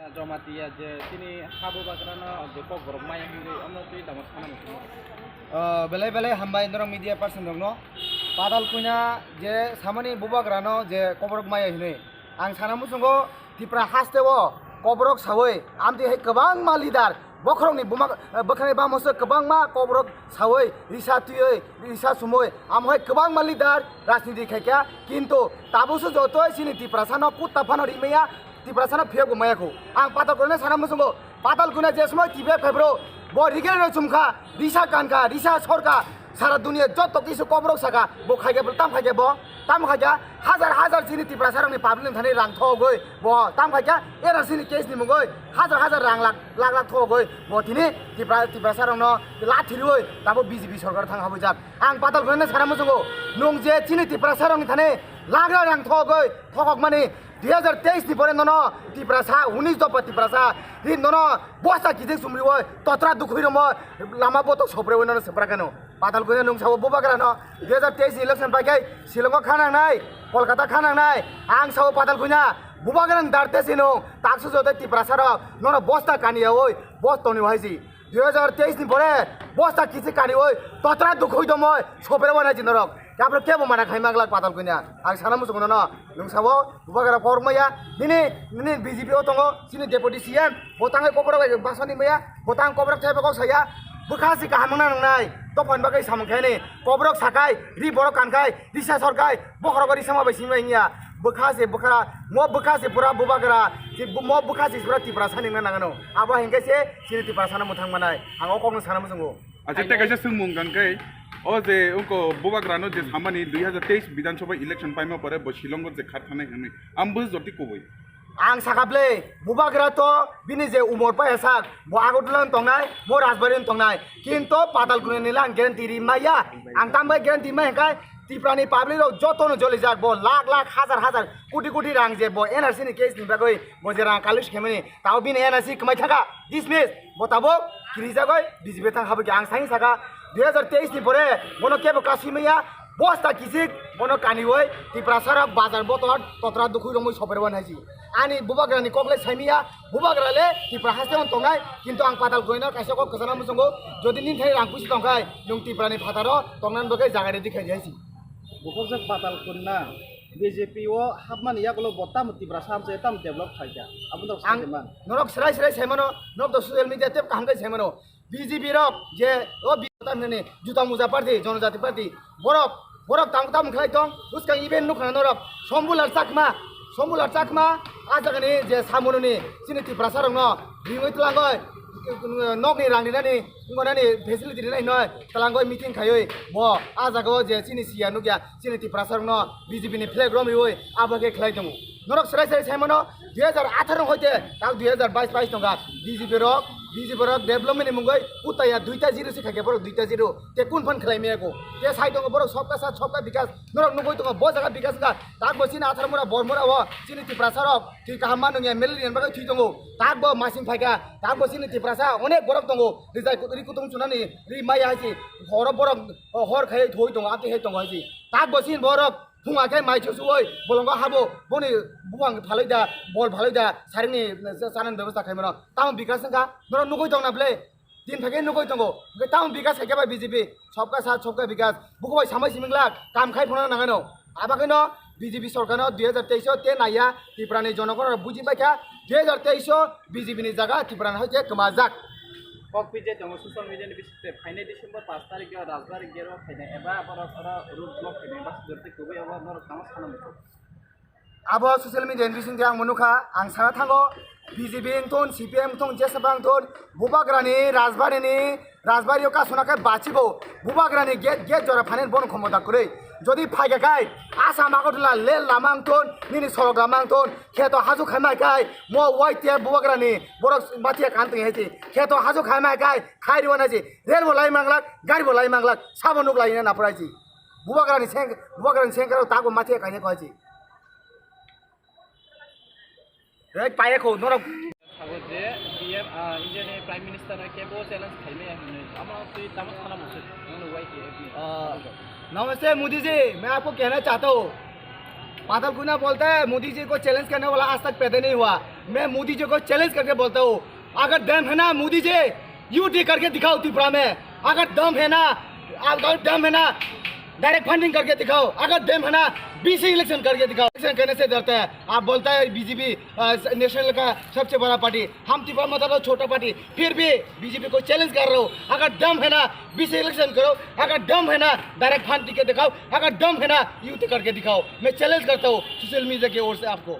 Jomatiya je sini habu bakrana je kok borok maya hiri amno tui damat khana musu. Belai belai hambai norong media person dong no. Padal punya je samani bubagrano je kobrok maya hini. Ang sana musungo tipra hastewo kobrok sawoi amti hai kebang malidar. Bokrong ni bumak bakane ba musu kebang ma kobrok sawoi risa tuyoi risa sumoi am hai kebang malidar rasniti khaikya kintu tabusu jotoi sini tipra sana putta phano rimeya tipra sana phego maya ko. Ang patal kone sana musungo patal kune je semua tibe febro bo rigere chumkha risa kanka risa sorka সারা দুনিয়া যত কিছু কবরক সাকা বো খাইগে বল তাম খাইগে ব তাম খাইগা হাজার হাজার সিনি Tipra সারংনি public Thani রাং থগৈ ব তাম খাইগা এরা সিনি কেস নি মগৈ হাজার হাজার রাং লাখ লাখ লাখ থগৈ ব তিনি টিপ্রা সারংন লাথিরৈ তাবো বিজেপি সরকার থাং হাবো যাক আং পাতাল গনে সারা মজগো নং যে চিনি টিপ্রা সারংনি থানে লাখ লাখ রাং থগৈ থকক মানে 2023 ni pore nono tiprasa 19 dopa tiprasa ri nono bosa kije sumri wo totra dukhoi romo lama boto sopre wo nono sepra kano patal ko nung sawo bobagra no 2023 election pai kai silongo khanang nai kolkata khanang nai ang sawo patal kunya bubagran darte sino taksu jote tiprasa ro nono bosta kani oi bosto ni hoisi 2023 ni pore bosta kije kani oi totra dukhoi domo sopre wo na jinorok Kapro kebo mana khai maglak patal kunya ang sana musukono no lungsawo bubagara formaya nini BJP otongo sini deputy CM botangai kopro basani maya botang kobrok thebe ko saya bukhasi kahamna nangnai topon bagai samkhai ni kobrok sakai ri borok kankai disa sorkai bokrogori sama besi mainya bukhasi bukara mo bukhasi pura bubagara mo bukhasi pura tipra sani nangano abo hengke se sini tipra sana muthang manai ang okong sana musungo আচ্ছা তে কাছে সুমুং গানকাই ও যে উনকো বুবাগ্রানো যে সামানি 2023 বিধানসভা election পাইমা পরে বশিলঙ্গ যে খারথানাই হামি আমবু জটি কবই ang sakable bubagra to bini je umor pa esak bo agodulan tongnai mo rasbarin tongnai kinto patal kune nilang guarantee ri maya ang tambai guarantee mai kai tiprani public ro jotono joli jak bo lakh lakh hazar hazar crore crore রাং যে bo NRC ni case ni bagoi bo je rang kalis khemani tao bini NRC kmai thaka dismiss bo tabo kiri jagoi BJP thang habu ki ang sai saka 2023 ni pore bono kebo kasimaya bosta kisik bono kaniwoi tiprasara bazar botor totra dukhui romoi soperwan haji ani bubagrani kogle saimiya bubagrale tipra hasteon tongai kintu ang patal goina kaisa ko kasana musungo jodi nin thai rang pusi tongkai nung tiprani phataro tongnan bagai jagare dikhai jaisi Bukojak patal kunna BJP o habmani yakolo botam tipra samse tam develop khaija abuno ang norok serai serai saimano nok do social media tep kahangkai saimano BJP rok je o bitam nene juta muja party jonojati party borok borok tam khlai tong uska event nukhana norok sombular chakma ajagani je samununi sini tipra sarongno ringoi tlangoi nokni rangninani ngonani facility nai noi talangoi meeting khayoi bo ajago je sini sia nugya sini tipra sarongno BJP ni flag romi oi abage khlai tongo norok serai serai saimano 2018 hoite tak 2022 tonga BJP rok development ni mungoi putaya 2-0 si khake borok 2-0 te kun fan khlai meko te sai tongo borok sobka sath sobka bikas norok nugoi tongo bo jaga bikas ga tak bo sini 18 mura bormura wa sini tipra sarok ti kahama nungya million bagai thi tongo tak bo masing phaiga tak bo sini tipra sa onek borok tongo rijai kutri kutung sunani ri maya haji hor borok hor khai thoi tongo ati he tongo haji tak bo sin borok Funga kai mai chusu oi bolonga habo boni buang phaloi da bol phaloi da saringni sanan ব্যবস্থা khai mano tam bikas nga noro nugoi tong na ble din thake nugoi tongo tam bikas khai ba BJP sobka sath sobka bikas bukai samai simingla kam khai phona nangano abakeno BJP সরকার 2023 তে নাইয়া ত্রিপুরানি জনগণের বুঝি পাইখা 2023 BJP ni জায়গা ত্রিপুরান হইছে কমাজাক Kokpije tongo social media ni bisite faine December 5 tarik ya razbar gero faine eba para road block faine bas dorte kubai aba nor kamas khana muko abo social media bising yang manuka ang sana thango BJP ton CPM ton jesabang ton bubagrani রাজবাড়ি কা সোনাকে বাঁচিব বুবাগ্রানি gate জরা ফানেন বন ক্ষমতা করে যদি ফাইগে গাই আশা মাগদলা লে লামাংতন নিনি সরগ্রামাংতন খেতো হাজু খাইমাই গাই ম ওয়াইতে বুবাগ্রানি বড় মাথিয়া কান্তি হেছি খেতো হাজু খাইমাই গাই খাই দিওনাজি রেল বলাই মাংলাক গাড়ি বলাই মাংলাক সাবনুক লাইনা নাপরাইছি বুবাগ্রানি সেংকারাও তাগো মাথিয়া কাইনে কইছি রে পায়েখো নরক যে PM Indian Prime Minister কেবো চ্যালেঞ্জ খাইলে আমরা তুই তামস খানা মুছে ওয়াই नमस्ते मोदी जी मैं आपको कहना चाहता हूँ पाताल कुना बोलता है मोदी जी को चैलेंज करने वाला आज तक पैदा नहीं हुआ। मैं मोदी जी को चैलेंज करके बोलता हूँ, अगर दम है ना मोदी जी यूटी करके दिखाओ त्रिपुरा में। अगर दम है ना डायरेक्ट फंडिंग करके दिखाओ। अगर दम है ना बीसी इलेक्शन करके दिखाओ। इलेक्शन करने से डरता है। आप बोलता है बीजेपी नेशनल का सबसे बड़ा पार्टी, हम त्रिपुरा में तो छोटा पार्टी, फिर भी बीजेपी को चैलेंज कर रहा हूँ। अगर दम है ना बीसी इलेक्शन करो। अगर दम है ना डायरेक्ट फंड के दिखाओ। अगर दम है ना यूटी करके दिखाओ। मैं चैलेंज करता हूँ सोशल मीडिया की ओर से आपको।